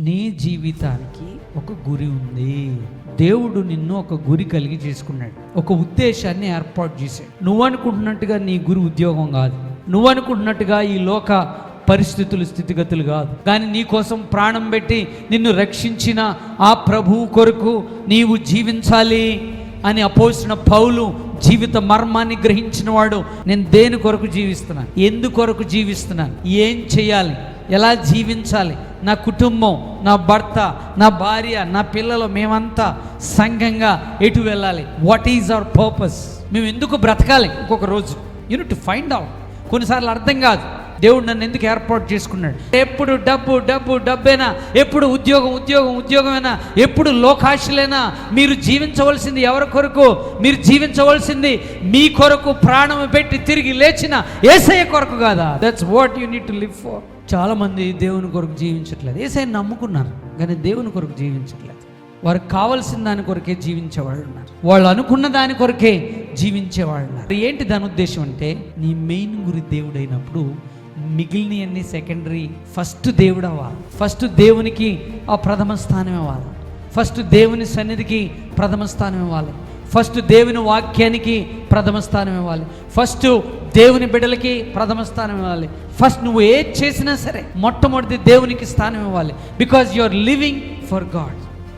నీ జీవితానికి ఒక గురి ఉంది. దేవుడు నిన్ను ఒక గురి కలిగి చేసుకున్నాడు, ఒక ఉద్దేశాన్ని ఏర్పాటు చేశాడు. నువ్వు అనుకుంటున్నట్టుగా నీ గురి ఉద్యోగం కాదు, నువ్వు అనుకుంటున్నట్టుగా ఈ లోక పరిస్థితులు స్థితిగతులు కాదు, కానీ నీ కోసం ప్రాణం పెట్టి నిన్ను రక్షించిన ఆ ప్రభువు కొరకు నీవు జీవించాలి అని అపోస్తలుడైన పౌలు జీవిత మర్మాన్ని గ్రహించిన వాడు. నేను దేని కొరకు జీవిస్తున్నాను, ఎందుకొరకు జీవిస్తున్నాను, ఏం చేయాలి, ఎలా జీవించాలి, నా కుటుంబం, నా భర్త, నా భార్య, నా పిల్లలు, మేమంతా సంఘంగా ఎటు వెళ్ళాలి, వాట్ ఈజ్ అవర్ పర్పస్, మేము ఎందుకు బ్రతకాలి ఇంకొక రోజు. Unit to find out. కొన్నిసార్లు అర్థం కాదు దేవుడు నన్ను ఎందుకు ఏర్పాటు చేసుకున్నాడు. ఎప్పుడు డబ్బు డబ్బు డబ్బేనా, ఎప్పుడు ఉద్యోగం ఉద్యోగం ఉద్యోగమేనా, ఎప్పుడు లోకాశలేనా. మీరు జీవించవలసింది ఎవరి కొరకు? మీరు జీవించవలసింది మీ కొరకు ప్రాణం పెట్టి తిరిగి లేచిన యేసయ్య కొరకు కాదా? That's what you need to live for. చాలా మంది దేవుని కొరకు జీవించట్లేదు. యేసయ్యని నమ్ముకున్నారు కానీ దేవుని కొరకు జీవించట్లేదు. వారికి కావలసిన దాని కొరకే జీవించేవాళ్ళు ఉన్నారు, వాళ్ళు అనుకున్న దాని కొరకే జీవించేవాళ్ళు ఉన్నారు. ఏంటి దాని ఉద్దేశం అంటే, నీ మెయిన్ గురి దేవుడు అయినప్పుడు మిగిలినవన్నీ సెకండరీ. ఫస్ట్ దేవుడు అవ్వాలి, ఫస్ట్ దేవునికి ఆ ప్రథమ స్థానం ఇవ్వాలి, ఫస్ట్ దేవుని సన్నిధికి ప్రథమ స్థానం ఇవ్వాలి, ఫస్ట్ దేవుని వాక్యానికి ప్రథమ స్థానం ఇవ్వాలి, ఫస్ట్ దేవుని బిడ్డలకి ప్రథమ స్థానం ఇవ్వాలి. ఫస్ట్ నువ్వు ఏది చేసినా సరే మొట్టమొదటి దేవునికి స్థానం ఇవ్వాలి. Because you are living for God.